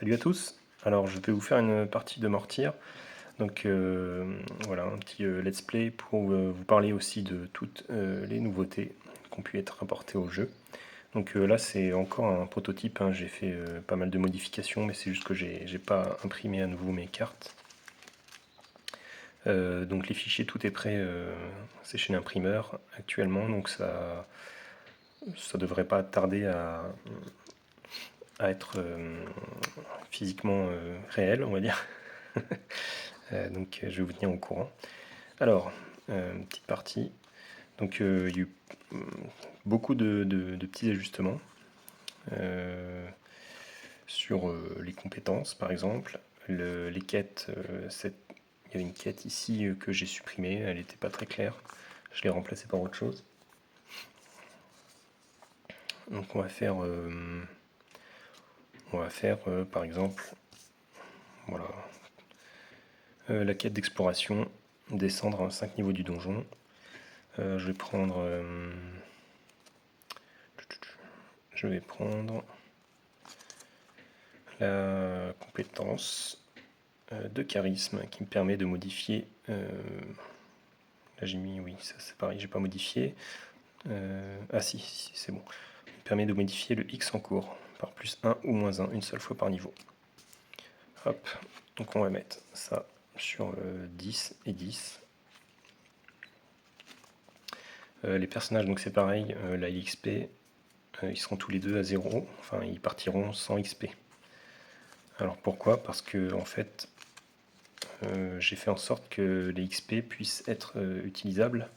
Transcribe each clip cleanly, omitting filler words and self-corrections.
Salut à tous. Alors je vais vous faire une partie de Mortyr. Donc voilà, un petit let's play pour vous parler aussi de toutes les nouveautés qui ont pu être apportées au jeu. Donc là c'est encore un prototype, hein. J'ai fait pas mal de modifications, mais c'est juste que j'ai pas imprimé à nouveau mes cartes. Donc les fichiers, tout est prêt, c'est chez l'imprimeur actuellement, donc ça devrait pas tarder à être physiquement réel, on va dire. Donc je vais vous tenir au courant. Alors, petite partie. Donc il y a eu beaucoup de petits ajustements sur les compétences, par exemple. Les quêtes, il y avait une quête ici que j'ai supprimée, elle n'était pas très claire. Je l'ai remplacée par autre chose. Donc on va faire par exemple, voilà, la quête d'exploration, descendre 5 niveaux du donjon. Je vais prendre la compétence de charisme qui me permet de modifier. Là j'ai mis oui, ça c'est pareil, j'ai pas modifié. Ah si, c'est bon. Il me permet de modifier le X en cours par plus 1 ou moins 1 une seule fois par niveau. Hop, donc on va mettre ça sur 10 et 10. Les personnages, donc c'est pareil, la XP, ils seront tous les deux à 0, enfin ils partiront sans XP. Alors pourquoi? Parce que en fait, j'ai fait en sorte que les XP puissent être utilisables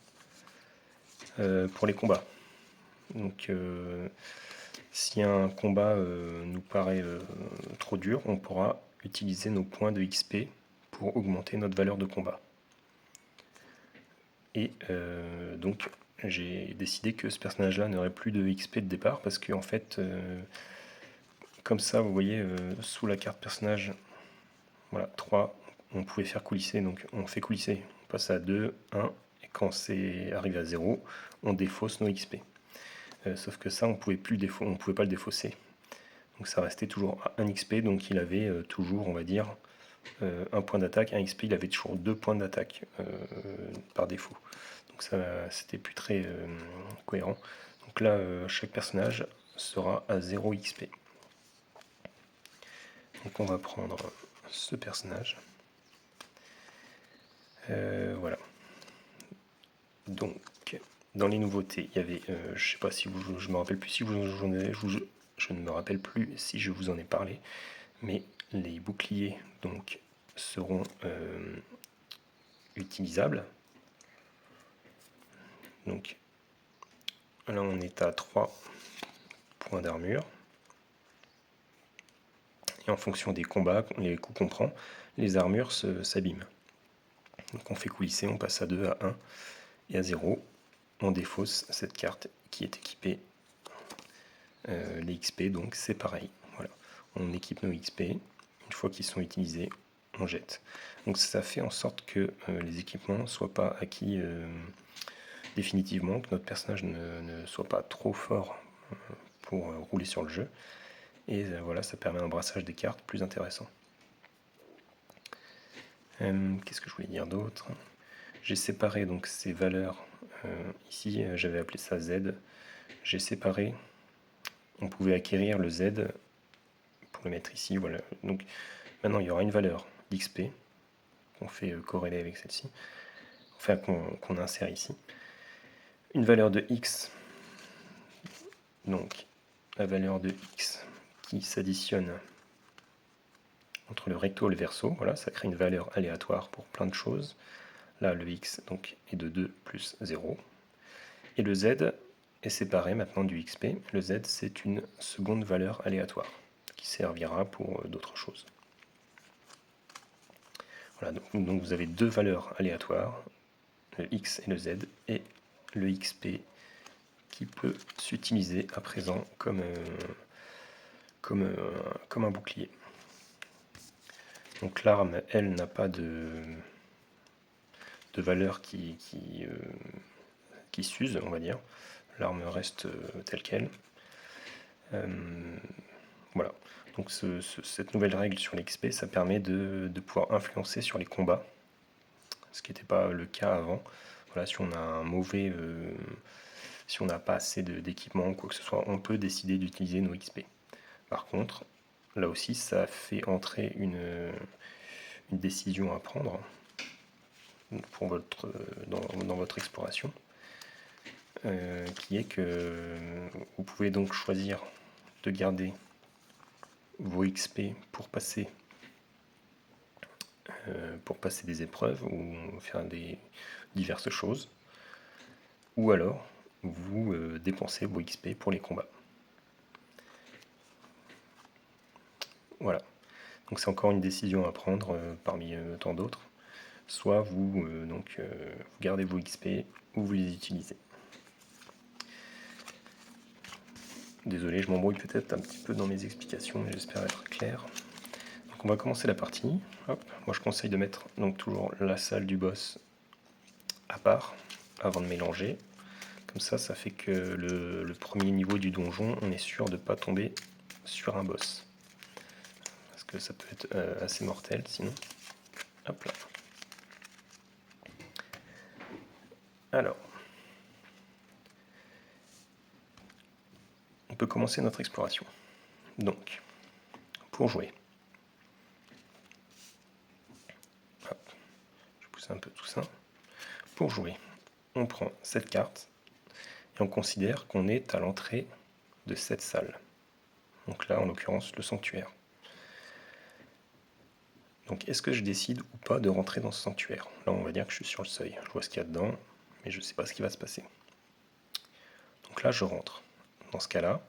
pour les combats. Donc si un combat nous paraît trop dur, on pourra utiliser nos points de XP pour augmenter notre valeur de combat. Et donc j'ai décidé que ce personnage-là n'aurait plus de XP de départ parce que en fait, comme ça, vous voyez, sous la carte personnage, voilà, 3, on pouvait faire coulisser, donc on fait coulisser, on passe à 2, 1, et quand c'est arrivé à 0, on défausse nos XP. Sauf que ça, on pouvait pas le défausser. Donc ça restait toujours à 1 XP, donc il avait toujours, on va dire, un point d'attaque, 1 XP, il avait toujours 2 points d'attaque par défaut. Donc ça, c'était plus très cohérent. Donc là, chaque personnage sera à 0 XP. Donc on va prendre ce personnage. Voilà. Donc, dans les nouveautés, il y avait, je sais pas si je me rappelle plus si je ne me rappelle plus si je vous en ai parlé, mais les boucliers donc seront utilisables. Donc là on est à 3 points d'armure. Et en fonction des combats, les coups qu'on prend, les armures s'abîment. Donc on fait coulisser, on passe à 2, à 1 et à 0. On défausse cette carte qui est équipée. Les XP, donc c'est pareil. Voilà. On équipe nos XP. Une fois qu'ils sont utilisés, on jette. Donc ça fait en sorte que les équipements ne soient pas acquis définitivement, que notre personnage ne soit pas trop fort pour rouler sur le jeu. Et voilà, ça permet un brassage des cartes plus intéressant. Qu'est-ce que je voulais dire d'autre? J'ai séparé donc ces valeurs. Ici, j'avais appelé ça Z. J'ai séparé. On pouvait acquérir le Z pour le mettre ici. Voilà. Donc maintenant, il y aura une valeur d'XP qu'on fait corréler avec celle-ci, enfin qu'on insère ici. Une valeur de X. Donc la valeur de X qui s'additionne entre le recto et le verso. Voilà, ça crée une valeur aléatoire pour plein de choses. Là, le X donc, est de 2 plus 0. Et le Z est séparé maintenant du XP. Le Z, c'est une seconde valeur aléatoire qui servira pour d'autres choses. Voilà, donc vous avez deux valeurs aléatoires, le X et le Z, et le XP qui peut s'utiliser à présent comme un bouclier. Donc l'arme, elle, n'a pas de valeur qui s'use, on va dire. L'arme reste telle qu'elle. Voilà. Donc cette nouvelle règle sur l'XP, ça permet de pouvoir influencer sur les combats, ce qui n'était pas le cas avant. Voilà, si on a un mauvais, si on n'a pas assez d'équipement ou quoi que ce soit, on peut décider d'utiliser nos XP. Par contre, là aussi, ça fait entrer une décision à prendre pour dans votre exploration, qui est que vous pouvez donc choisir de garder vos XP pour passer des épreuves ou faire diverses choses, ou alors vous dépensez vos XP pour les combats. Voilà, donc c'est encore une décision à prendre parmi tant d'autres. Soit vous gardez vos XP ou vous les utilisez. Désolé, je m'embrouille peut-être un petit peu dans mes explications, mais j'espère être clair. Donc on va commencer la partie. Hop. Moi je conseille de mettre donc toujours la salle du boss à part avant de mélanger. Comme ça fait que le premier niveau du donjon, on est sûr de ne pas tomber sur un boss. Parce que ça peut être assez mortel sinon. Hop là. Alors, on peut commencer notre exploration. Donc, pour jouer, hop, je pousse un peu tout ça. Pour jouer, on prend cette carte et on considère qu'on est à l'entrée de cette salle. Donc là, en l'occurrence, le sanctuaire. Donc, est-ce que je décide ou pas de rentrer dans ce sanctuaire? Là, on va dire que je suis sur le seuil. Je vois ce qu'il y a dedans, mais je ne sais pas ce qui va se passer. Donc là, je rentre. Dans ce cas-là,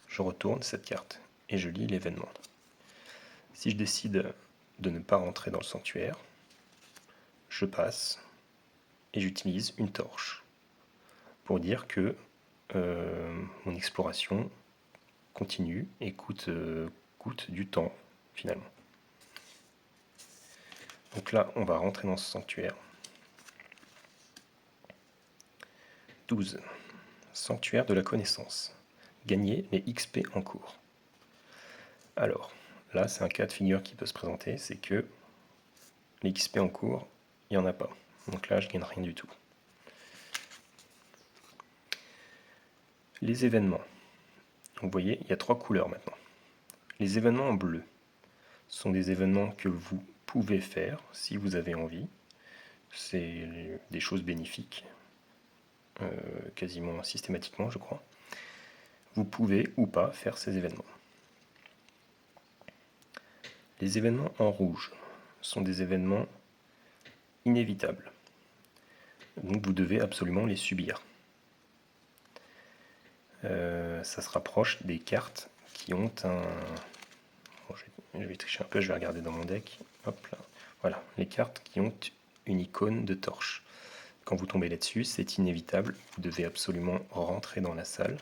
je retourne cette carte et je lis l'événement. Si je décide de ne pas rentrer dans le sanctuaire, je passe et j'utilise une torche pour dire que mon exploration continue et coûte du temps finalement. Donc là, on va rentrer dans ce sanctuaire. 12. Sanctuaire de la connaissance. Gagner les XP en cours. Alors, là, c'est un cas de figure qui peut se présenter, c'est que les XP en cours, il n'y en a pas. Donc là, je gagne rien du tout. Les événements. Vous voyez, il y a 3 couleurs maintenant. Les événements en bleu sont des événements que vous pouvez faire si vous avez envie. C'est des choses bénéfiques, quasiment systématiquement, je crois. Vous pouvez ou pas faire ces événements. Les événements en rouge sont des événements inévitables. Donc vous devez absolument les subir. Ça se rapproche des cartes qui ont un... Bon, je vais tricher un peu, je vais regarder dans mon deck. Hop là. Voilà, les cartes qui ont une icône de torche. Quand vous tombez là-dessus, c'est inévitable. Vous devez absolument rentrer dans la salle.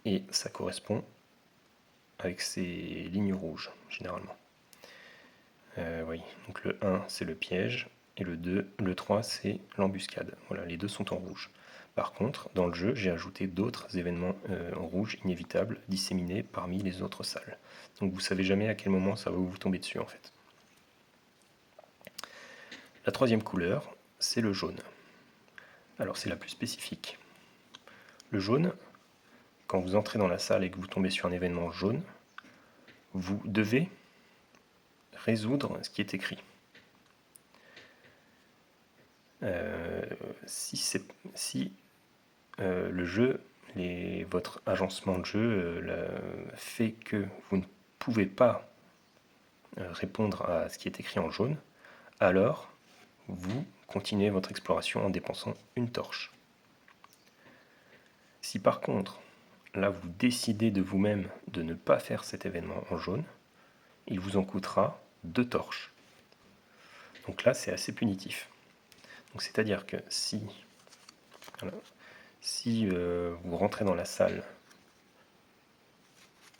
Et ça correspond avec ces lignes rouges, généralement. Oui, donc le 1, c'est le piège. Et le 3, c'est l'embuscade. Voilà, les deux sont en rouge. Par contre, dans le jeu, j'ai ajouté d'autres événements en rouge inévitables disséminés parmi les autres salles. Donc vous ne savez jamais à quel moment ça va vous tomber dessus en fait. La troisième couleur, c'est le jaune. Alors c'est la plus spécifique. Le jaune, quand vous entrez dans la salle et que vous tombez sur un événement jaune, vous devez résoudre ce qui est écrit. Si le jeu, votre agencement de jeu fait que vous ne pouvez pas répondre à ce qui est écrit en jaune, alors vous continuez votre exploration en dépensant une torche. Si par contre, là vous décidez de vous-même de ne pas faire cet événement en jaune, il vous en coûtera 2 torches. Donc là c'est assez punitif. Donc c'est-à-dire que si vous rentrez dans la salle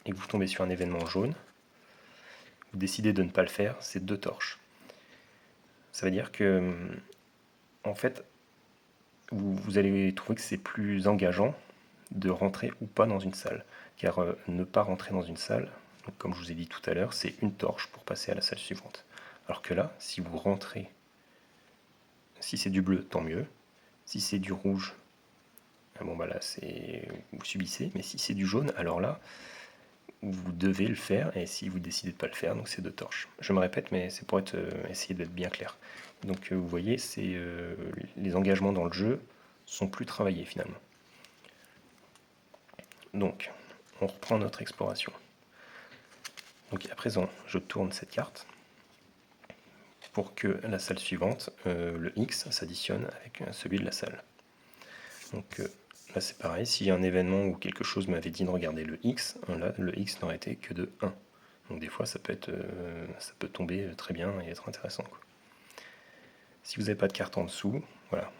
et que vous tombez sur un événement jaune, vous décidez de ne pas le faire, c'est 2 torches. Ça veut dire que, en fait, vous allez trouver que c'est plus engageant de rentrer ou pas dans une salle. Car ne pas rentrer dans une salle, Donc, comme je vous ai dit tout à l'heure, c'est une torche pour passer à la salle suivante. Alors que là, si vous rentrez, si c'est du bleu, tant mieux. Si c'est du rouge, bon bah là vous subissez, mais si c'est du jaune, alors là, vous devez le faire, et si vous décidez de ne pas le faire, donc c'est 2 torches. Je me répète, mais c'est pour essayer d'être bien clair. Donc vous voyez, les engagements dans le jeu sont plus travaillés finalement. Donc, on reprend notre exploration. Donc à présent, je tourne cette carte pour que la salle suivante, le X, s'additionne avec celui de la salle. Donc là c'est pareil, s'il y a un événement où quelque chose m'avait dit de regarder le X, là le X n'aurait été que de 1. Donc des fois ça peut tomber très bien et être intéressant, quoi. Si vous n'avez pas de carte en dessous, voilà,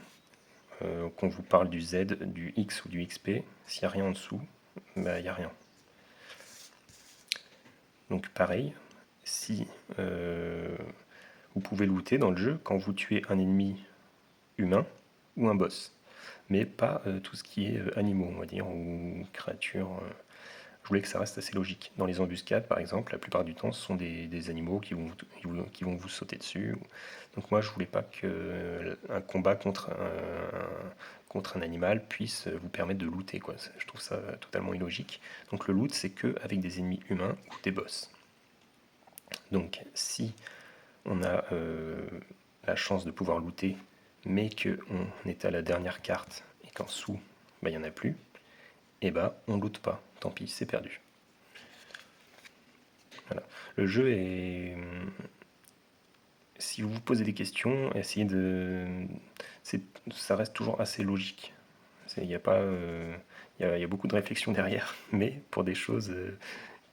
qu'on vous parle du Z, du X ou du XP, s'il n'y a rien en dessous, bah, il n'y a rien. Donc pareil, si vous pouvez looter dans le jeu quand vous tuez un ennemi humain ou un boss, mais pas tout ce qui est animaux, on va dire, ou créatures. Je voulais que ça reste assez logique. Dans les embuscades, par exemple, la plupart du temps, ce sont des animaux qui vont vous sauter dessus. Donc moi, je voulais pas qu'un combat contre un animal puisse vous permettre de looter, quoi. Je trouve ça totalement illogique. Donc le loot, c'est qu'avec des ennemis humains ou des boss. Donc si on a la chance de pouvoir looter, mais qu'on est à la dernière carte et qu'en dessous, bah, il n'y en a plus, et bah on loot pas. Tant pis, c'est perdu. Voilà. Le jeu est... Si vous vous posez des questions, essayez de... Ça reste toujours assez logique. Il y a pas... il y a beaucoup de réflexion derrière, mais pour des choses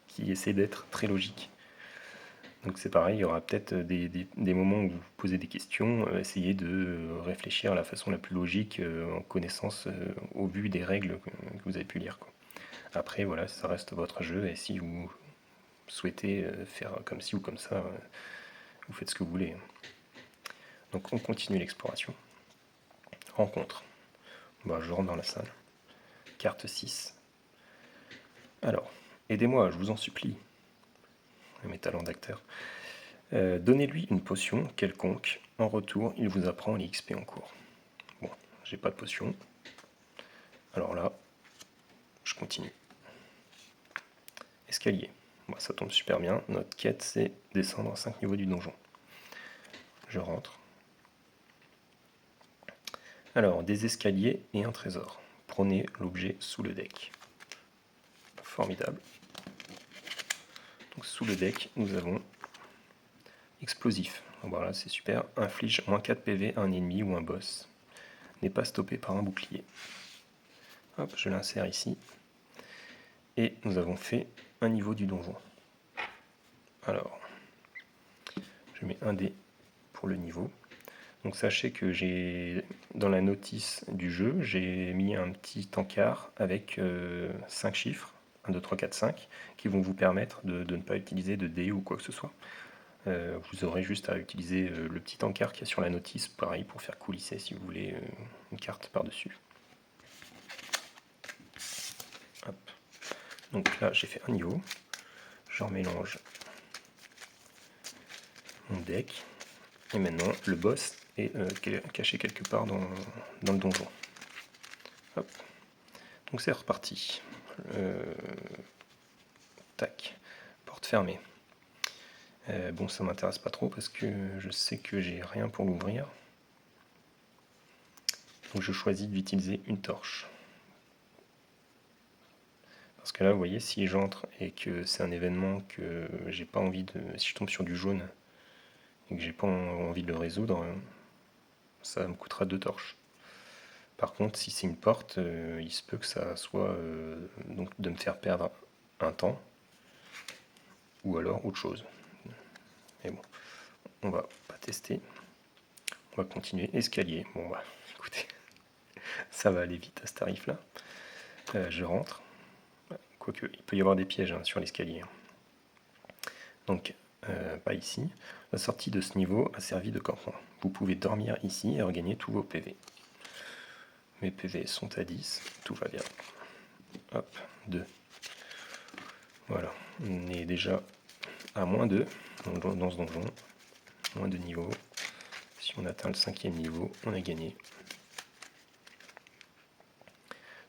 qui essaient d'être très logiques. Donc c'est pareil, il y aura peut-être des moments où vous vous posez des questions, essayez de réfléchir à la façon la plus logique, en connaissance, au vu des règles que vous avez pu lire, quoi. Après, voilà, ça reste votre jeu, et si vous souhaitez faire comme ci ou comme ça, vous faites ce que vous voulez. Donc on continue l'exploration. Rencontre. Bon, je rentre dans la salle. Carte 6. Alors, aidez-moi, je vous en supplie. Mes talents d'acteur. Donnez-lui une potion quelconque. En retour, il vous apprend les XP en cours. Bon, j'ai pas de potion. Alors là, je continue. Escalier. Bon, ça tombe super bien. Notre quête, c'est descendre à 5 niveaux du donjon. Je rentre. Alors, des escaliers et un trésor. Prenez l'objet sous le deck. Formidable. Donc, sous le deck, nous avons explosif. Donc, voilà, c'est super. Inflige moins 4 PV à un ennemi ou un boss. N'est pas stoppé par un bouclier. Hop, je l'insère ici. Et nous avons fait un niveau du donjon. Alors, je mets un dé pour le niveau. Donc sachez que dans la notice du jeu, j'ai mis un petit encart avec 5 chiffres, 1, 2, 3, 4, 5, qui vont vous permettre de ne pas utiliser de dés ou quoi que ce soit. Vous aurez juste à utiliser le petit encart qu'il y a sur la notice, pareil, pour faire coulisser si vous voulez une carte par-dessus. Donc là, j'ai fait un niveau. Je remélange mon deck. Et maintenant, le boss est caché quelque part dans le donjon. Hop. Donc c'est reparti. Tac. Porte fermée. Bon, ça m'intéresse pas trop parce que je sais que j'ai rien pour l'ouvrir. Donc je choisis d'utiliser une torche. Parce que là, vous voyez, si j'entre et que c'est un événement que j'ai pas envie de... Si je tombe sur du jaune et que j'ai pas envie de le résoudre, ça me coûtera 2 torches. Par contre, si c'est une porte, il se peut que ça soit donc de me faire perdre un temps ou alors autre chose. Mais bon, on va pas tester. On va continuer. Escalier. Bon bah, écoutez, ça va aller vite à ce tarif-là. Je rentre. Quoique, il peut y avoir des pièges sur l'escalier. Donc, pas ici. La sortie de ce niveau a servi de campement. Vous pouvez dormir ici et regagner tous vos PV. Mes PV sont à 10, tout va bien. Hop, 2. Voilà, On est déjà à -2 dans ce donjon, moins de niveau. Si on atteint le 5e niveau, on a gagné.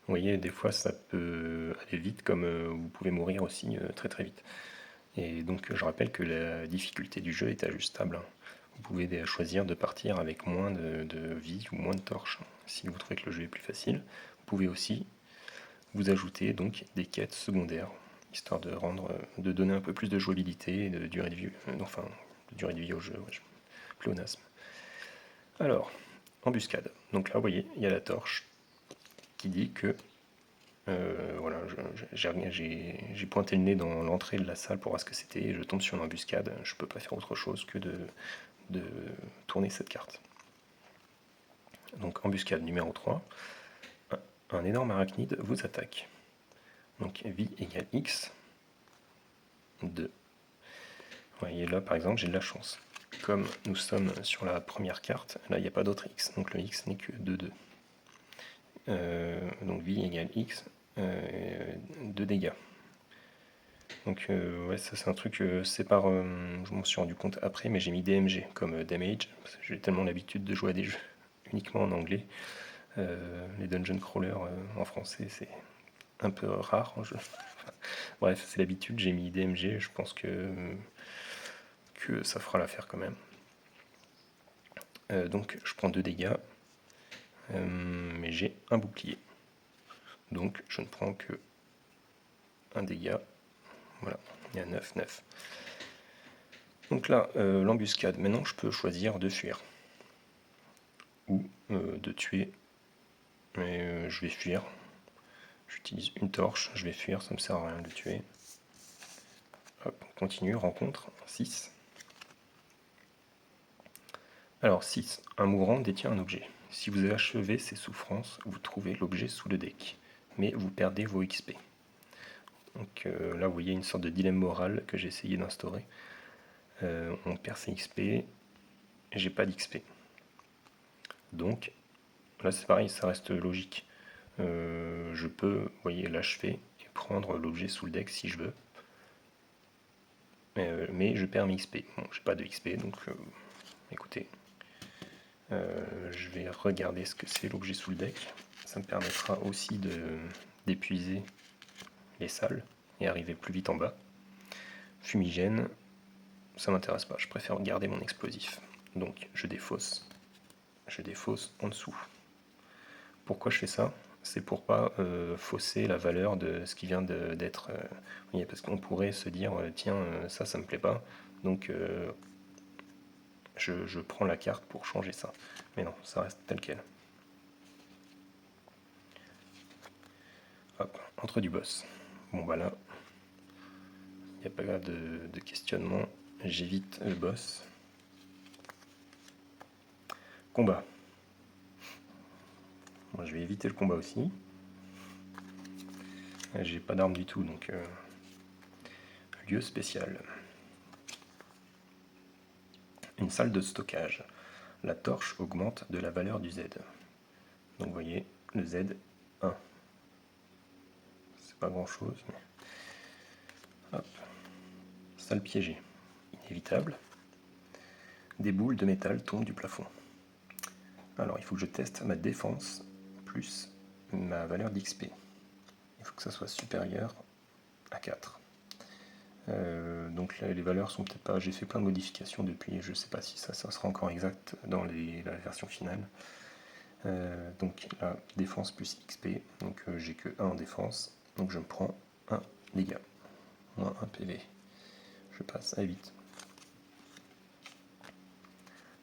Vous voyez, des fois ça peut aller vite, comme vous pouvez mourir aussi très très vite. Et donc je rappelle que la difficulté du jeu est ajustable. Vous pouvez choisir de partir avec moins de vie ou moins de torches si vous trouvez que le jeu est plus facile. Vous pouvez aussi vous ajouter donc des quêtes secondaires, histoire de donner un peu plus de jouabilité et de durée de vie, de durée de vie au jeu, pléonasme. Alors, embuscade. Donc là, vous voyez, il y a la torche qui dit que voilà, j'ai pointé le nez dans l'entrée de la salle pour voir ce que c'était, et je tombe sur une embuscade. Je ne peux pas faire autre chose que de tourner cette carte. Donc embuscade numéro 3. Un énorme arachnide vous attaque. Donc vie égale X, 2. Vous voyez là par exemple j'ai de la chance. Comme nous sommes sur la première carte, là il n'y a pas d'autre X, donc le X n'est que 2, 2. Donc vie égale X, 2 dégâts. Donc ouais, ça c'est un truc, c'est par, je m'en suis rendu compte après, mais j'ai mis DMG comme damage, parce que j'ai tellement l'habitude de jouer à des jeux uniquement en anglais. Les dungeon crawlers en français c'est un peu rare en jeu. Bref, c'est l'habitude, j'ai mis DMG, je pense que ça fera l'affaire quand même. Donc je prends 2 dégâts, mais j'ai un bouclier. Donc je ne prends que un dégât. Voilà, il y a 9, 9. Donc là, l'embuscade, maintenant je peux choisir de fuir. Ou de tuer. Mais je vais fuir. J'utilise une torche, je vais fuir, ça ne me sert à rien de le tuer. Hop, on continue, rencontre, 6. Alors 6, un mourant détient un objet. Si vous achevez ses souffrances, vous trouvez l'objet sous le deck, mais vous perdez vos XP. Donc là, vous voyez une sorte de dilemme moral que j'ai essayé d'instaurer. On perd ses XP, et j'ai pas d'XP. Donc là, c'est pareil, ça reste logique. Je peux, vous voyez, l'achever et prendre l'objet sous le deck si je veux. Mais je perds mes XP. Bon, j'ai pas de XP, donc écoutez, je vais regarder ce que c'est l'objet sous le deck. Ça me permettra aussi d'épuiser les salles et arriver plus vite en bas. Fumigène, ça m'intéresse pas, je préfère garder mon explosif. Donc je défausse en dessous. Pourquoi je fais ça? C'est pour pas fausser la valeur de ce qui vient d'être. Parce qu'on pourrait se dire, tiens, ça me plaît pas, donc je prends la carte pour changer ça. Mais non, ça reste tel quel. Hop, entre du boss. Bon bah là, il n'y a pas de questionnement, j'évite le boss. Combat. Moi, je vais éviter le combat aussi. J'ai pas d'arme du tout, donc lieu spécial. Une salle de stockage. La torche augmente de la valeur du Z. Donc vous voyez, le Z, 1. C'est pas grand chose, mais... Hop. Salle piégée. Inévitable. Des boules de métal tombent du plafond. Alors il faut que je teste ma défense plus ma valeur d'XP. Il faut que ça soit supérieur à 4. Donc là, les valeurs sont peut-être pas... J'ai fait plein de modifications depuis, je ne sais pas si ça sera encore exact dans la version finale. Donc la défense plus XP, donc j'ai que 1 en défense, donc je me prends 1 dégâts, moins 1 PV. Je passe à 8.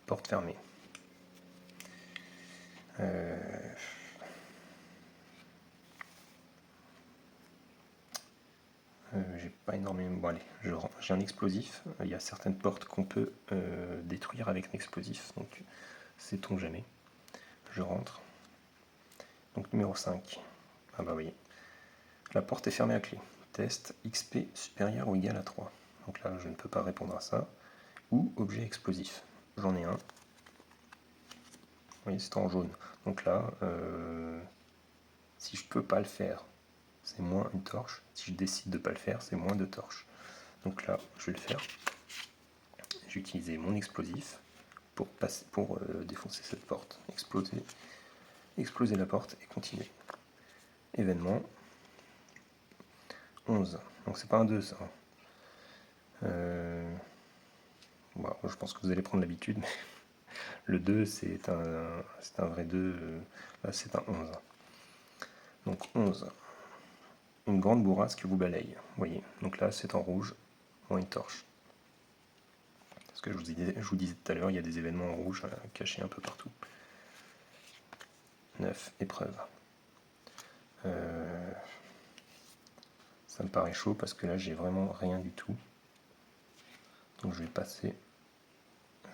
Porte fermée. J'ai pas énormément... Bon allez, j'ai un explosif. Il y a certaines portes qu'on peut détruire avec un explosif, donc sait-on jamais. Je rentre. Donc numéro 5. Ah bah oui. La porte est fermée à clé. Test XP supérieur ou égal à 3. Donc là, je ne peux pas répondre à ça. Ou objet explosif. J'en ai un. Oui, c'est en jaune. Donc là, si je peux pas le faire, c'est moins une torche. Si je décide de pas le faire, c'est moins 2 torches. Donc là, je vais le faire. J'ai utilisé mon explosif pour défoncer cette porte, exploser la porte et continuer. Événement 11. Donc c'est pas un 2 ça. Bon, je pense que vous allez prendre l'habitude, mais le 2 c'est un vrai 2, là c'est un 11. Donc 11. Une grande bourrasque vous balaye, vous voyez. Donc là c'est en rouge, moins une torche. Parce que je vous disais tout à l'heure, il y a des événements en rouge cachés un peu partout. 9. Épreuve. Ça me paraît chaud parce que là j'ai vraiment rien du tout. Donc je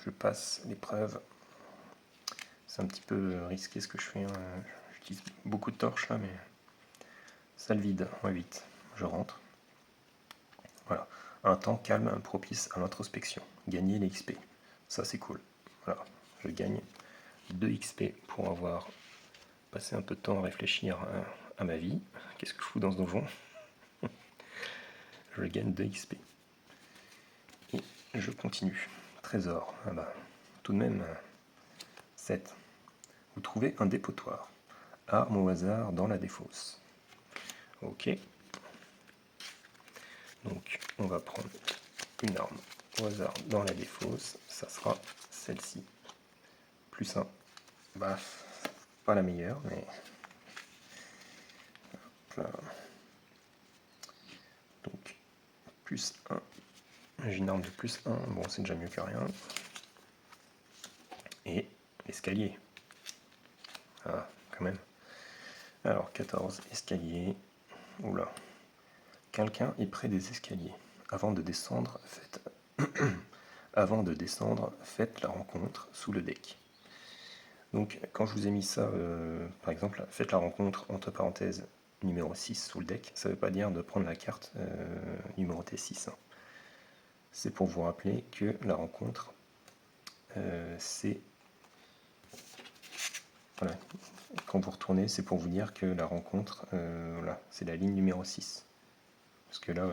passe l'épreuve. C'est un petit peu risqué ce que je fais. J'utilise beaucoup de torches là, mais ça le vide. Ouais, vite. Je rentre. Voilà. Un temps calme propice à l'introspection. Gagner les XP. Ça c'est cool. Voilà. Je gagne 2 XP pour avoir passé un peu de temps à réfléchir à ma vie. Qu'est-ce que je fous dans ce donjon? Je gagne 2 XP. Et je continue. Trésor. Ah bah, tout de même, 7. Vous trouvez un dépotoir. Arme au hasard dans la défausse. Ok. Donc, on va prendre une arme au hasard dans la défausse. Ça sera celle-ci. Plus 1. Bah, pas la meilleure, mais... Voilà. Donc, plus 1. J'ai une arme de plus 1. Bon, c'est déjà mieux que rien. Et l'escalier. Ah, quand même. Alors, 14, escalier. Oula. Quelqu'un est près des escaliers. Avant de descendre, faites la rencontre sous le deck. Donc, quand je vous ai mis ça, par exemple, faites la rencontre, entre parenthèses, numéro 6 sous le deck, ça ne veut pas dire de prendre la carte numérotée 6. Hein. C'est pour vous rappeler que la rencontre, c'est... Voilà. Quand vous retournez, c'est pour vous dire que la rencontre, voilà, c'est la ligne numéro 6. Parce que là,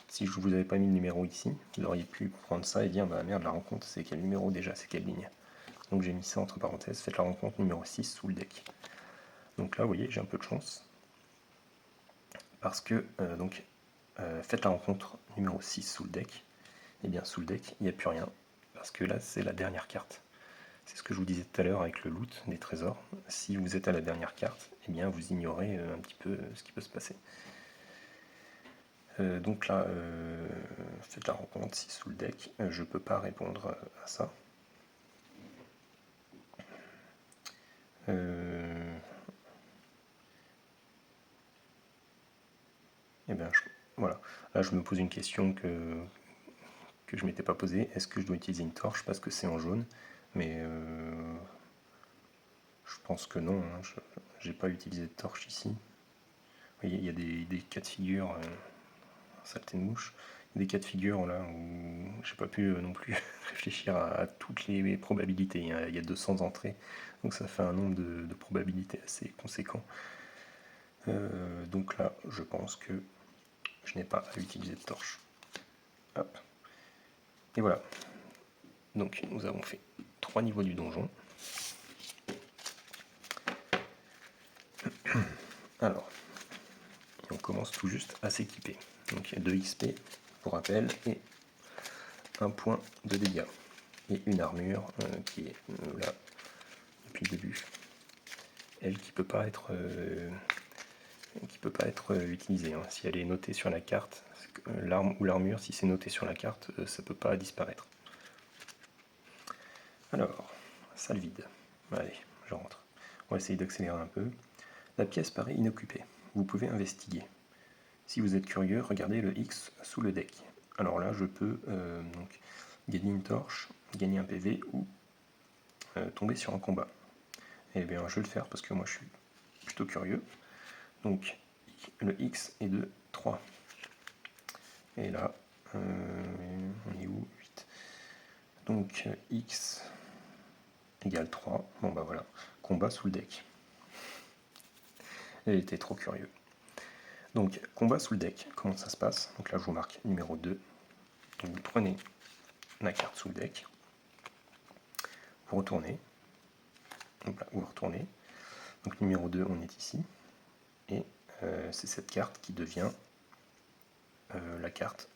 si je ne vous avais pas mis le numéro ici, vous auriez pu prendre ça et dire, bah merde, la rencontre, c'est quel numéro déjà, c'est quelle ligne. Donc j'ai mis ça entre parenthèses, faites la rencontre numéro 6 sous le deck. Donc là, vous voyez, j'ai un peu de chance. Parce que, faites la rencontre numéro 6 sous le deck. Et bien, sous le deck, il n'y a plus rien. Parce que là, c'est la dernière carte. C'est ce que je vous disais tout à l'heure avec le loot des trésors. Si vous êtes à la dernière carte, eh bien, vous ignorez un petit peu ce qui peut se passer. Donc là, faites la rencontre 6 sous le deck. Je ne peux pas répondre à ça. Et bien, voilà. Là, je me pose une question que je ne m'étais pas posée. Est-ce que je dois utiliser une torche parce que c'est en jaune? Mais je pense que non. Hein. Je n'ai pas utilisé de torche ici. Vous voyez, il y a des cas de figure, saleté de mouche, des cas de figure là où j'ai pas pu non plus réfléchir à toutes les probabilités. Il y a 200 entrées, donc ça fait un nombre de probabilités assez conséquent. Donc là, je pense que je n'ai pas à utiliser de torche. Hop. Et voilà. Donc nous avons fait 3 niveaux du donjon. Alors, on commence tout juste à s'équiper. Donc il y a 2 XP pour rappel et 1 point de dégâts. Et une armure qui est là depuis le début. Elle qui peut pas être utilisée. Hein. Si elle est notée sur la carte, l'arme ou l'armure, si c'est noté sur la carte, ça peut pas disparaître. Alors, salle vide. Allez, je rentre. On va essayer d'accélérer un peu. La pièce paraît inoccupée. Vous pouvez investiguer. Si vous êtes curieux, regardez le X sous le deck. Alors là, je peux donc gagner une torche, gagner un PV ou tomber sur un combat. Et bien, je vais le faire parce que moi, je suis plutôt curieux. Donc, le X est de 3. Et là, on est où? 8. Donc, X égale 3. Bon, bah voilà. Combat sous le deck. Elle était trop curieux. Donc, combat sous le deck, comment ça se passe? Donc là, je vous marque numéro 2. Donc vous prenez la carte sous le deck, vous retournez, donc là, vous retournez, donc numéro 2 on est ici, et c'est cette carte qui devient la carte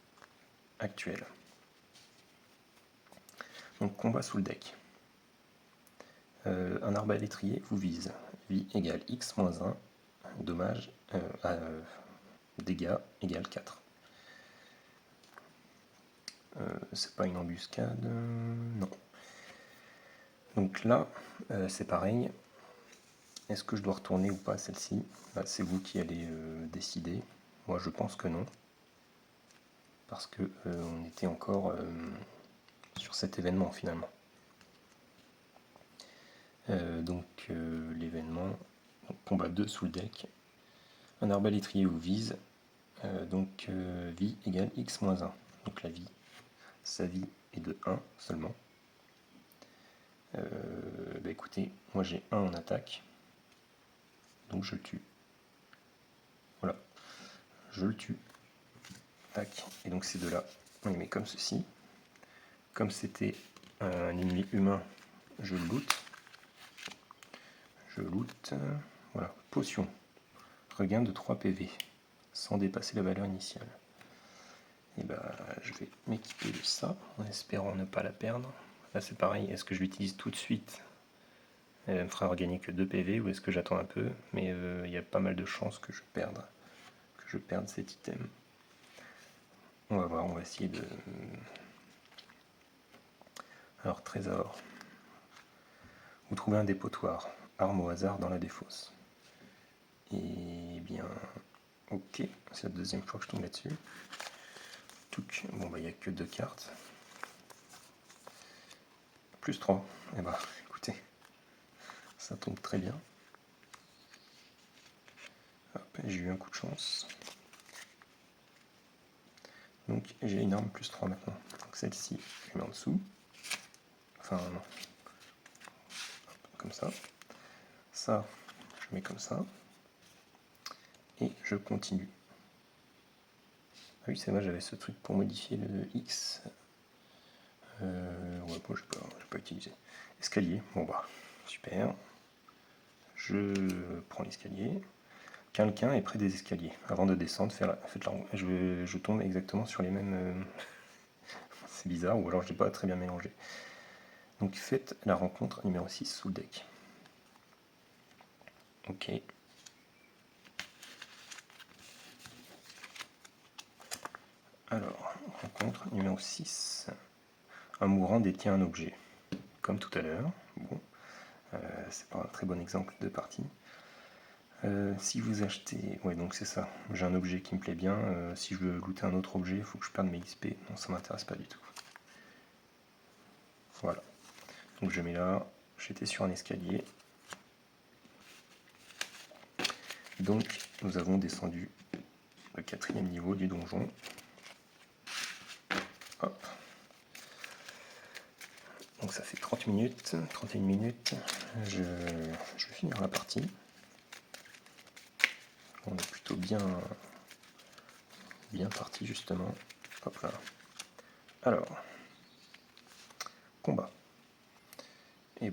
actuelle. Donc combat sous le deck. Un arbalétrier vous vise, vie égale x moins 1, dommage, dégâts égale 4. C'est pas une embuscade, non. Donc là, c'est pareil. Est-ce que je dois retourner ou pas celle-ci? C'est vous qui allez décider. Moi, je pense que non. Parce que on était encore sur cet événement finalement. L'événement, combat 2 sous le deck. Un arbalétrier vous vise. Vie égale x moins 1. Donc la vie, sa vie est de 1 seulement. Écoutez, moi j'ai 1 en attaque, donc je le tue. Voilà, je le tue. Tac, et donc ces deux-là, on les met comme ceci. Comme c'était un ennemi humain, je le loot. Je loot, voilà, potion. Regain de 3 PV, sans dépasser la valeur initiale. Et je vais m'équiper de ça, en espérant ne pas la perdre. Là c'est pareil, est-ce que je l'utilise tout de suite? Elle me fera regagner que 2 PV, ou est-ce que j'attends un peu? Mais il y a pas mal de chances que je perde cet item. On va voir, on va essayer de... Alors, trésor. Vous trouvez un dépotoir, arme au hasard dans la défausse. Et bien, ok, c'est la deuxième fois que je tombe là-dessus. Bon, il n'y a que 2 cartes. Plus 3. Et écoutez, ça tombe très bien. J'ai eu un coup de chance. Donc j'ai une arme plus 3 maintenant. Donc celle-ci, je la mets en dessous. Enfin non. Comme ça. Ça, je mets comme ça. Et je continue. Ah oui, c'est vrai, j'avais ce truc pour modifier le X. Ouais, bon, je n'ai pas utilisé. Escalier, bon super. Je prends l'escalier. Quelqu'un est près des escaliers. Avant de descendre, je tombe exactement sur les mêmes... c'est bizarre, ou alors je n'ai pas très bien mélangé. Donc faites la rencontre numéro 6 sous le deck. Ok. Alors, rencontre numéro 6. Un mourant détient un objet. Comme tout à l'heure. Bon. C'est pas un très bon exemple de partie. Si vous achetez... Ouais, donc c'est ça. J'ai un objet qui me plaît bien. Si je veux looter un autre objet, il faut que je perde mes XP. Non, ça m'intéresse pas du tout. Voilà. Donc je mets là. J'étais sur un escalier. Donc nous avons descendu le 4e niveau du donjon. Hop. Donc ça fait 30 minutes, 31 minutes. Je vais finir la partie. On est plutôt bien parti justement. Hop là. Alors, combat. Et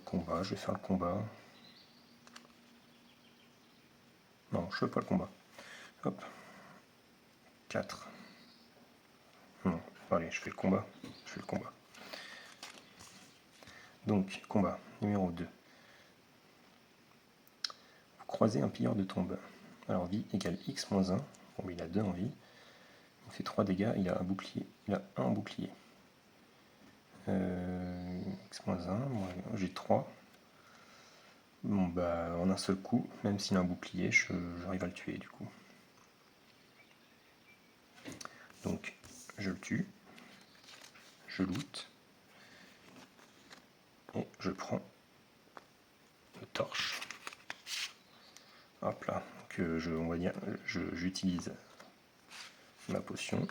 combat, je vais faire le combat. Non, je fais pas le combat. Hop. 4. Non, allez, je fais le combat. Donc, combat numéro 2. Vous croisez un pilleur de tombe. Alors, vie égale x moins 1. Bon, il a 2 en vie. Il fait 3 dégâts, il a un bouclier. Il a 1 en bouclier. X moins 1, moi j'ai 3. Bon en un seul coup, même s'il a un bouclier, j'arrive à le tuer du coup. Donc je le tue, je loot, et je prends le torche. Hop là, on va dire, j'utilise ma potion,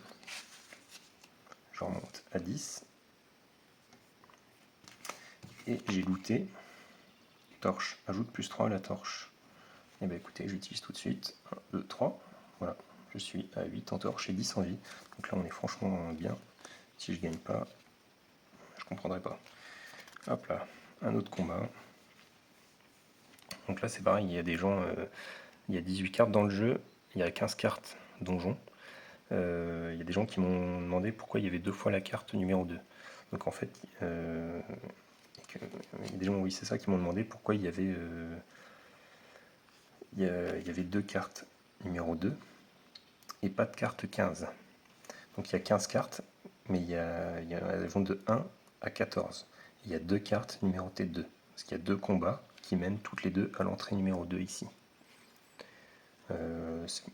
je remonte à 10, et j'ai looté, torche, ajoute plus 3 à la torche. Et écoutez, j'utilise tout de suite, 1, 2, 3, voilà, je suis à 8 en torche et 10 en vie. Donc là on est franchement bien. Si je gagne pas, je comprendrai pas. Hop là, un autre combat. Donc là c'est pareil, il y a des gens, il y a 18 cartes dans le jeu, il y a 15 cartes donjon. Il y a des gens qui m'ont demandé pourquoi il y avait 2 fois la carte numéro 2. Donc en fait, il y a des gens, oui c'est ça, qui m'ont demandé pourquoi il y avait 2 cartes numéro 2 et pas de carte 15. Donc il y a 15 cartes, mais elles vont de 1 à 14. Il y a 2 cartes numérotées 2, parce qu'il y a 2 combats qui mènent toutes les deux à l'entrée numéro 2 ici.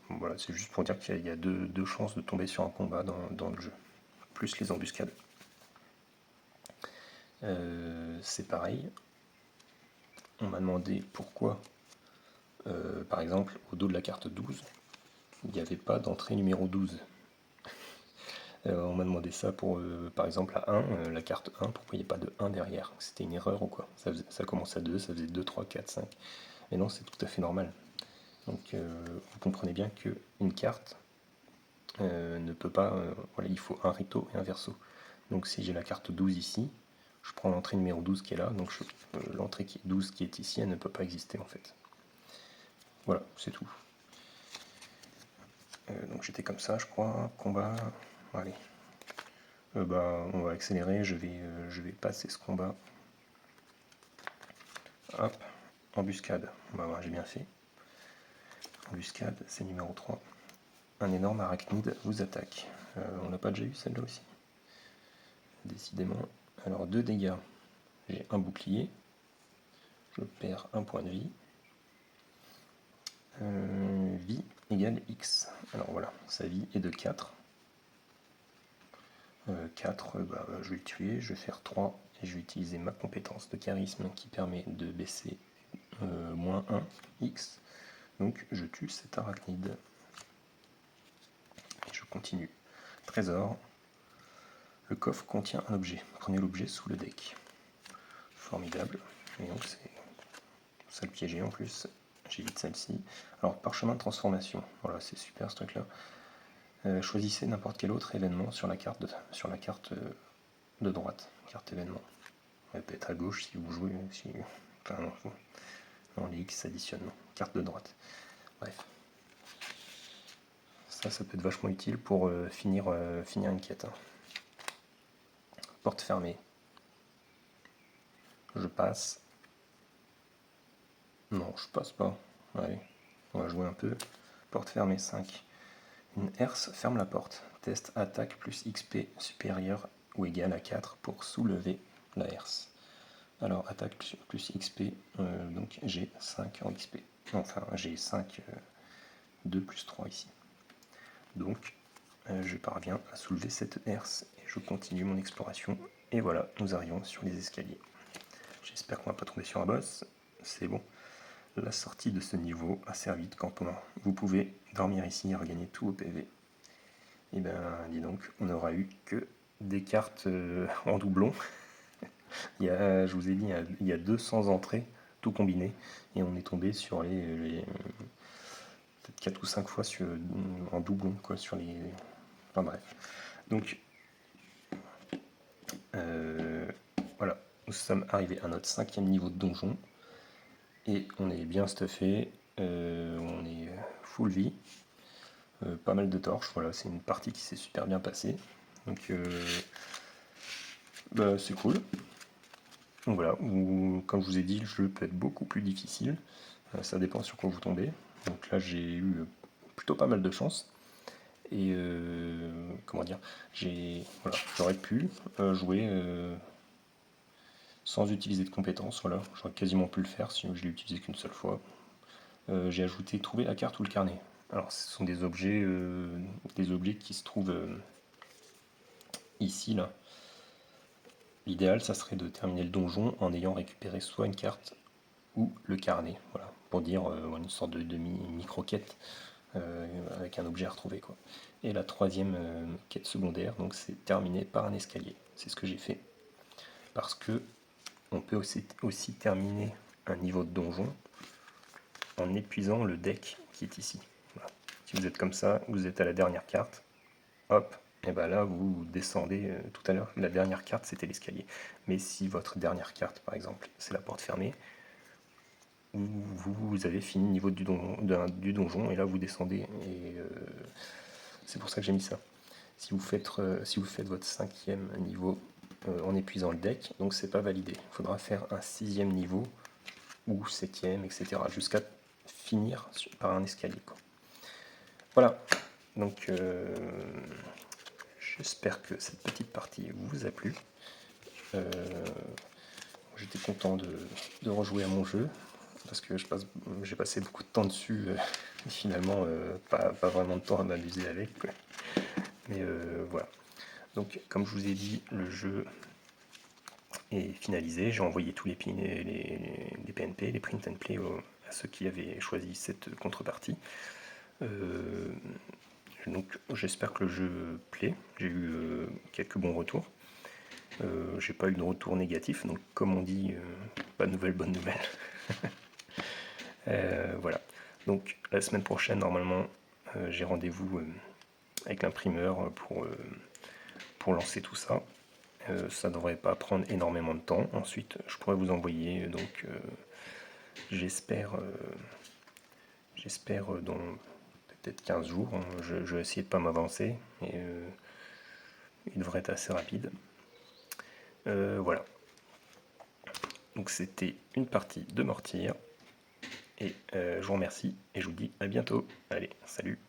Voilà, c'est juste pour dire qu'il y a deux chances de tomber sur un combat dans le jeu, plus les embuscades. C'est pareil, on m'a demandé pourquoi, par exemple, au dos de la carte 12, il n'y avait pas d'entrée numéro 12. On m'a demandé ça pour, par exemple, à 1, la carte 1, pourquoi il n'y a pas de 1 derrière? C'était une erreur ou quoi? Ça commence à 2, ça faisait 2, 3, 4, 5. Mais non, c'est tout à fait normal. Donc vous comprenez bien qu'une carte ne peut pas... voilà, il faut un recto et un verso. Donc si j'ai la carte 12 ici, je prends l'entrée numéro 12 qui est là, donc l'entrée 12 qui est ici, elle ne peut pas exister en fait. Voilà, c'est tout. Donc j'étais comme ça, je crois. Combat. Allez. On va accélérer, je vais passer ce combat. Hop, embuscade. On va voir, j'ai bien fait. Embuscade, c'est numéro 3. Un énorme arachnide vous attaque. On n'a pas déjà eu celle-là aussi. Décidément. Alors 2 dégâts. J'ai un bouclier. Je perds un point de vie. Vie égale X. Alors voilà, sa vie est de 4. 4, je vais le tuer, je vais faire 3 et je vais utiliser ma compétence de charisme qui permet de baisser moins 1 X. Donc je tue cet arachnide. Et je continue. Trésor. Le coffre contient un objet. Prenez l'objet sous le deck. Formidable. Et donc c'est ça le piéger en plus. J'évite celle-ci. Alors parchemin de transformation. Voilà, c'est super ce truc-là. Choisissez n'importe quel autre événement sur la carte de droite. Carte événement. Elle peut être à gauche si vous jouez. Enfin, non, les X s'additionnent. Carte de droite. Bref. Ça peut être vachement utile pour finir une quête. Hein. Porte fermée. Je passe. Non, je passe pas. Allez, on va jouer un peu. Porte fermée 5. Une herse ferme la porte. Test attaque plus XP supérieur ou égal à 4 pour soulever la herse. Alors attaque plus XP, donc j'ai 5 en XP. Enfin, j'ai 5, 2 plus 3 ici. Donc je parviens à soulever cette herse et je continue mon exploration. Et voilà, nous arrivons sur les escaliers. J'espère qu'on va pas tomber sur un boss. C'est bon. La sortie de ce niveau a servi de campement. Vous pouvez dormir ici et regagner tout au PV. Et ben, dis donc, on n'aura eu que des cartes en doublon. Je vous ai dit, il y a 200 entrées, tout combiné, et on est tombé sur les peut-être 4 ou 5 fois en doublon, quoi, sur les... Enfin bref. Donc, voilà, nous sommes arrivés à notre 5e niveau de donjon, et on est bien stuffé, on est full vie, pas mal de torches, voilà, c'est une partie qui s'est super bien passée, donc c'est cool. Donc voilà, comme je vous ai dit, le jeu peut être beaucoup plus difficile, ça dépend sur quoi vous tombez. Donc là j'ai eu plutôt pas mal de chance, et comment dire, j'aurais pu jouer sans utiliser de compétences, voilà, j'aurais quasiment pu le faire si je l'ai utilisé qu'une seule fois. J'ai ajouté trouver la carte ou le carnet. Alors ce sont des objets qui se trouvent ici, là. L'idéal, ça serait de terminer le donjon en ayant récupéré soit une carte ou le carnet, voilà, pour dire une sorte de micro-quête avec un objet à retrouver, quoi. Et la troisième quête secondaire, donc c'est terminer par un escalier. C'est ce que j'ai fait. Parce que on peut aussi terminer un niveau de donjon en épuisant le deck qui est ici. Voilà. Si vous êtes comme ça, vous êtes à la dernière carte, hop, et bien là vous descendez. Tout à l'heure, la dernière carte c'était l'escalier. Mais si votre dernière carte, par exemple, c'est la porte fermée, vous avez fini le niveau du donjon, et là vous descendez. Et c'est pour ça que j'ai mis ça. Si vous faites votre 5e niveau en épuisant le deck, donc c'est pas validé. Il faudra faire un 6e niveau ou 7e, etc. jusqu'à finir par un escalier, quoi. Voilà, donc j'espère que cette petite partie vous a plu. J'étais content de rejouer à mon jeu, parce que j'ai passé beaucoup de temps dessus, et finalement pas vraiment de temps à m'amuser avec, quoi. Mais voilà. Donc comme je vous ai dit, le jeu est finalisé. J'ai envoyé tous les PNP, les print and play à ceux qui avaient choisi cette contrepartie. Donc j'espère que le jeu plaît. J'ai eu quelques bons retours. J'ai pas eu de retour négatif, donc comme on dit, pas de nouvelles, bonne nouvelle. Voilà. Donc la semaine prochaine, normalement, j'ai rendez-vous avec l'imprimeur pour lancer tout ça. Ça devrait pas prendre énormément de temps. Ensuite, je pourrais vous envoyer, donc j'espère dans peut-être 15 jours. Je vais essayer de pas m'avancer, et il devrait être assez rapide. Voilà. Donc c'était une partie de Mortyr, et je vous remercie et je vous dis à bientôt. Allez, salut.